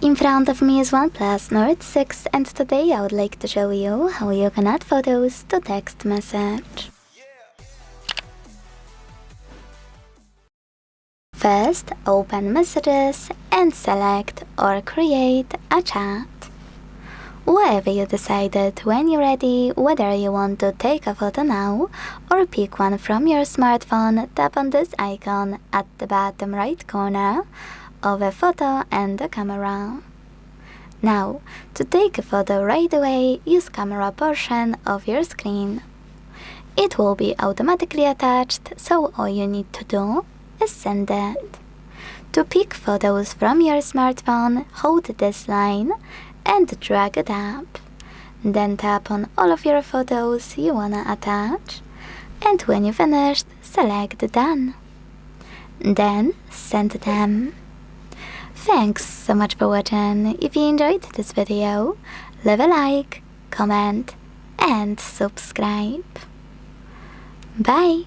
In front of me is OnePlus Nord 6 and today I would like to show you how you can add photos to text message. First, open Messages and select or create a chat. Whatever you decided, when you're ready, whether you want to take a photo now or pick one from your smartphone, tap on this icon at the bottom right corner of a photo and the camera. Now, to take a photo right away, use camera portion of your screen. It will be automatically attached, so all you need to do is send it. To pick photos from your smartphone, hold this line and drag it up. Then tap on all of your photos you wanna attach, and when you finished, select Done. Then send them. Thanks so much for watching. If you enjoyed this video, leave a like, comment and subscribe. Bye!